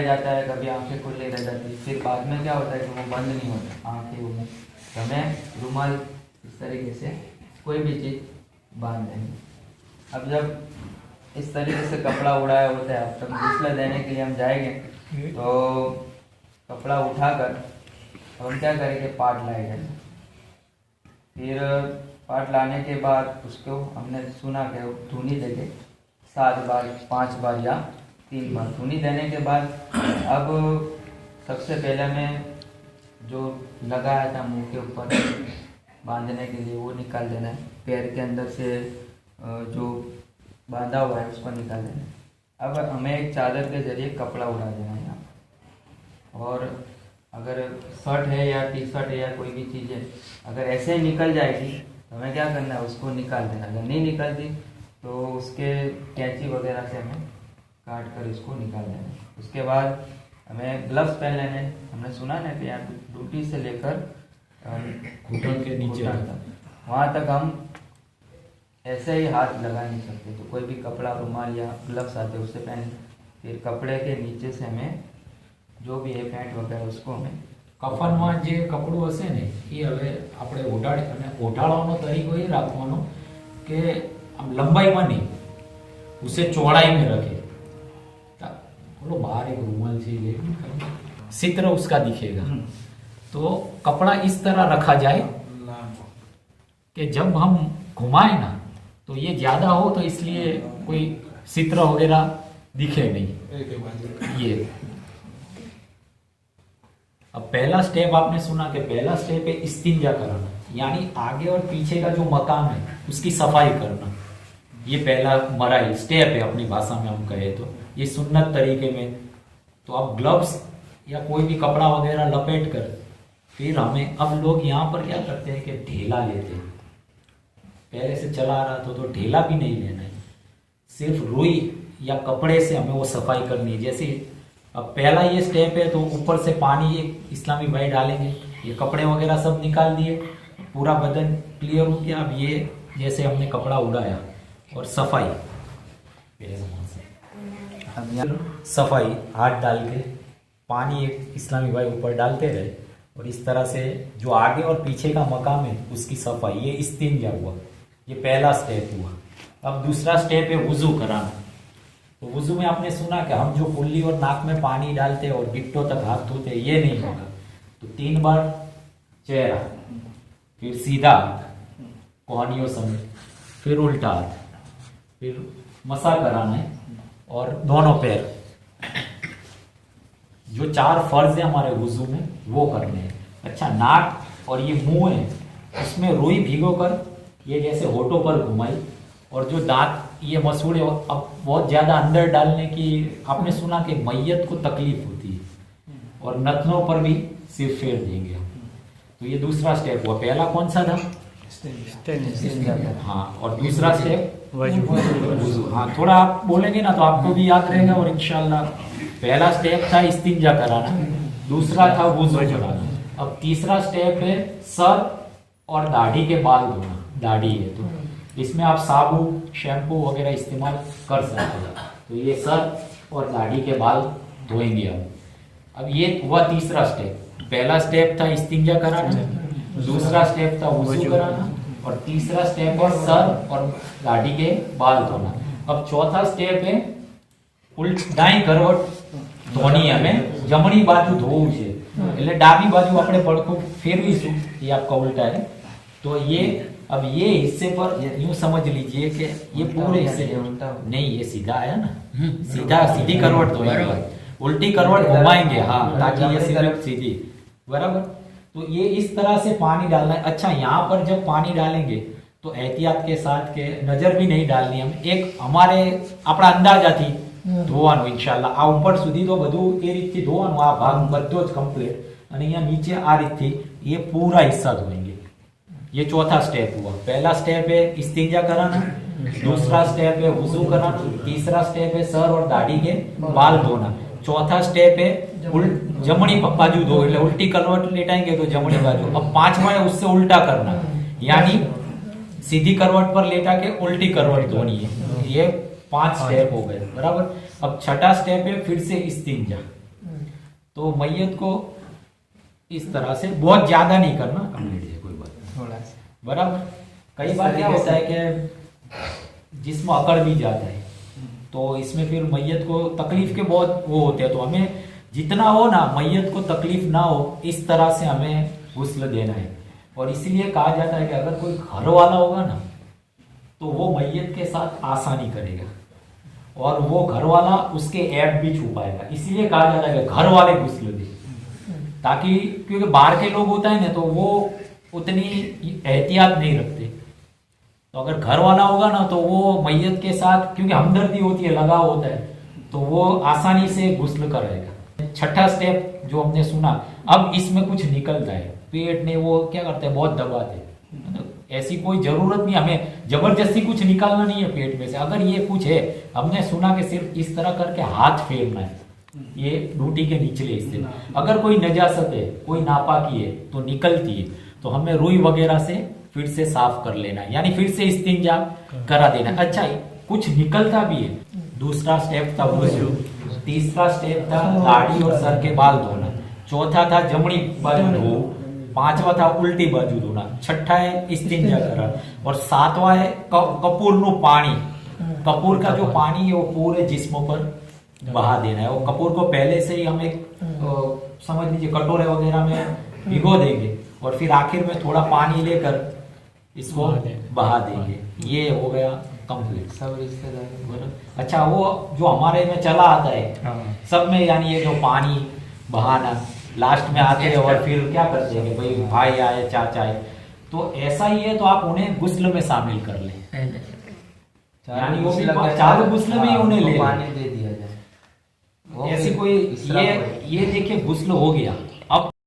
रह जाता है, कभी आंखें खुली रह जाती, फिर बाद में क्या होता है कि वो बंद नहीं होता आंखें मुँह। तो हमें रुमाल इस तरीके से कोई भी चीज़ बांध देंगे। अब जब इस तरीके से कपड़ा उड़ाया होता है, अब तक गूसला देने के लिए हम जाएंगे तो कपड़ा उठाकर अब हम क्या करेंगे, पाट लाएंगे। फिर पाट लाने के बाद उसको हमने सुना कि धुनी देंगे 7 बार 5 बार या 3 बार। धुनी देने के बाद अब सबसे पहले मैं जो लगाया था मुंह के ऊपर बांधने के लिए वो निकाल देना है। पैर के अंदर से जो बांधा हुआ है उसको निकाल देना है। अब हमें एक चादर के जरिए कपड़ा उड़ा देना है यहाँ। और अगर शर्ट है या टी शर्ट है या कोई भी चीज़ है, अगर ऐसे ही निकल जाएगी तो हमें क्या करना है, उसको निकाल देना। अगर नहीं निकलती तो उसके कैंची वगैरह से हमें काट कर इसको निकाल देना है। उसके बाद हमें ग्लव्स पहन लेने। हमने सुना ना कि यहाँ ड्यूटी से लेकर घुटन के नीचे वहाँ तक हम ऐसे ही हाथ लगा नहीं सकते, तो कोई भी कपड़ा रुमाल या ग्लव्स आते हैं उससे पहन। फिर कपड़े के नीचे से हमें जो भी है पैंट वगैरह उसको हमें કફનમાં જે કપડું હશે ને એ હવે આપણે ઓઢાડી અને ઓઢાડવાનો તરીકો એ રાખવાનો કે આમ લંબાઈમાં નહીં, ઉસે चौड़ाई में रखे। बोलो बाहर एक रूमाल से ये चित्र उसका दिखेगा, तो कपड़ा इस तरह रखा जाए कि जब हम घुमाए ना तो ये ज्यादा हो, तो इसलिए कोई चित्र वगैरह दिखे नहीं। ये अब पहला स्टेप आपने सुना कि पहला स्टेप है इस्तिंजा कराना, यानी आगे और पीछे का जो मकान है उसकी सफाई करना। ये पहला मराई स्टेप है, अपनी भाषा में हम कहे तो ये सुन्नत तरीके में। तो अब ग्लव्स या कोई भी कपड़ा वगैरह लपेट कर फिर हमें, अब लोग यहाँ पर क्या करते हैं कि ढेला लेते हैं। पहले से चला रहा था तो ढेला भी नहीं लेना है, सिर्फ रुई या कपड़े से हमें वो सफाई करनी है। जैसे अब पहला ये स्टेप है तो ऊपर से पानी एक इस्लामी भाई डालेंगे, ये कपड़े वगैरह सब निकाल दिए, पूरा बदन क्लियर हो गया। अब ये जैसे हमने कपड़ा उड़ाया और सफाई, सफाई हाथ डाल के पानी एक इस्लामी भाई ऊपर डालते रहे, और इस तरह से जो आगे और पीछे का मकाम है उसकी सफाई, ये इस्तिंजा हुआ। ये पहला स्टेप हुआ। अब दूसरा स्टेप है वुजू कराना। तो वुजू में आपने सुना कि हम जो कुल्ली और नाक में पानी डालते और गिट्टों तक हाथ धोते, ये नहीं होगा। तो 3 बार चेहरा, फिर सीधा हाथ कोहनियों समेत, फिर उल्टा हाथ, फिर मसा कराना है, और दोनों पैर। जो 4 फर्ज है हमारे वुजू में वो करने हैं। अच्छा, नाक और ये मुंह है उसमें रुई भिगो कर ये जैसे होठों पर घुमाई, और जो दांत ये मसूड़े अब बहुत ज्यादा अंदर डालने की आपने सुना कि मैयत को तकलीफ होती है, और नथनों पर भी सिर फेर देंगे हम। तो ये दूसरा स्टेप हुआ। पहला कौन सा था? हाँ, और दूसरा स्टेप वुजू। हाँ, थोड़ा आप बोलेंगे ना तो आपको भी याद रहेगा। और इंशाल्लाह पहला स्टेप था इस्तिंजा कराना, दूसरा था वुजू कराना। अब तीसरा स्टेप है सर और दाढ़ी के बाल धोना। दाढ़ी है तो इसमें आप साबुन शैम्पू वगैरह इस्तेमाल कर सकते हैं। तो ये सर और दाढ़ी के बाल धोएंगे हम। अब ये हुआ तीसरा स्टेप। पहला स्टेप था इस्तिंजा कराना, दूसरा स्टेप था वुजू कराना, और तीसरा स्टेप है सर और दाढ़ी के बाल धोना। अब चौथा स्टेप है दाई करवट धोनी हमें जमणी बाजू धोવું છે, એટલે ડાબી બાજુ આપણે પડખું ફેરવીશું, ये आपका उल्टा है। तो ये अब ये हिस्से पर यूं समझ लीजिए कि ये पूरे हिस्से नहीं, ये सीधा है ना, सीधा सीधी करवट धोएंगे, उल्टी करवट घुमाएंगे, हाँ, ताकि ये सिर्फ सीधी, बराबर। तो ये इस तरह से पानी डालना है। अच्छा, यहाँ पर जब पानी डालेंगे तो एहतियात के साथ के नजर भी नहीं डालनी। हम एक हमारे अपना अंदाजाથી ધોવાનું ઇન્શાલ્લાહ। આ ઉપર સુધી તો બધું એ રીતથી ધોવાનું, આ ભાગ બધો જ કમ્પ્લીટ, અને અહીંયા નીચે આ રીતથી ये पूरा हिस्सा धोएंगे। ये चौथा स्टेप हुआ। पहला स्टेप है इस्तिंजा कराना, दूसरा स्टेप है वुजू कराना, तीसरा स्टेप है सर और दाढ़ी के बाल धोना, चौथा स्टेप है जमणी बाजू धो, એટલે उल्टी करवट लेटाएंगे तो जमणी बाजू। अब पांचवा है उससे उल्टा करना, यानी सीधी करवट पर लेटा के उल्टी करवट धोनी है। ये 5 स्टेप हो गए, बराबर। अब छठा स्टेप है फिर से इस्तिंजा। तो मैयत को इस तरह से बहुत ज्यादा नहीं करना, कंप्लीट है, कोई बात नहीं, थोड़ा सा बराबर। कई बार क्या होता है कि जिस्म अकड़ भी जाता है, तो इसमें फिर मैयत को तकलीफ के बहुत वो होते हैं, तो हमें जितना हो ना मैयत को तकलीफ ना हो इस तरह से हमें गुस्ल देना है। और इसीलिए कहा जाता है कि अगर कोई घर वाला होगा ना तो वो मैयत के साथ आसानी करेगा और वो घर वाला उसके ऐब भी छुपाएगा। इसीलिए कहा जाता है कि घर वाले गुस्ल दे, ताकि क्योंकि बाहर के लोग होता है ना तो वो उतनी एहतियात नहीं रखते, तो अगर घर वाला होगा ना तो वो मैयत के साथ क्योंकि हमदर्दी होती है, लगाव होता है, तो वो आसानी से गुस्ल कराएगा। छठा स्टेप जो हमने सुना, अब इसमें कुछ निकलता है, पेट ने वो क्या करते हैं बहुत दबाते हैं, तो ऐसी कोई जरूरत नहीं, हमें जबरदस्ती कुछ निकालना नहीं है पेट में से। अगर ये कुछ है, हमने सुना कि सिर्फ इस तरह करके हाथ फेरना है ये डूटी के निचले हिस्से। अगर कोई नजासत है, कोई नापाकी है तो निकलती है, तो हमें रुई वगैरह से फिर से साफ कर लेना है, यानी फिर से इस्तिंजा करा देना। अच्छा कुछ निकलता भी है। दूसरा स्टेप था वुजू, तीसरा स्टेप था दाढ़ी और सर के बाल धोना, चौथा था जमणी बाजू धो, पांचवा था उल्टी बाजू धोना, छठा है इस्तिंजा करा, और सातवां है कपूर नु पानी। कपूर का जो पानी है वो पूरे जिस्म पर बहा देना है। वो कपूर को पहले से ही हम एक समझ लीजिए कटोरे वगैरह में भिगो देंगे और फिर आखिर में थोड़ा पानी लेकर इसको बहा देंगे। ये हो गया कंप्लीट सब रिश्तेदार। अच्छा वो जो हमारे में चला आता है सब में, यानी ये जो पानी बहाना लास्ट में आते हैं और फिर क्या करते हैं कि भाई भाई आए चाचा आए, तो ऐसा ही है, तो आप उन्हें गुस्ल में शामिल कर लें, यानी वो भी चालू गुस्ल में ही उन्हें ले पानी दे दिया जाए। ऐसी कोई ये देखिए गुस्ल हो गया,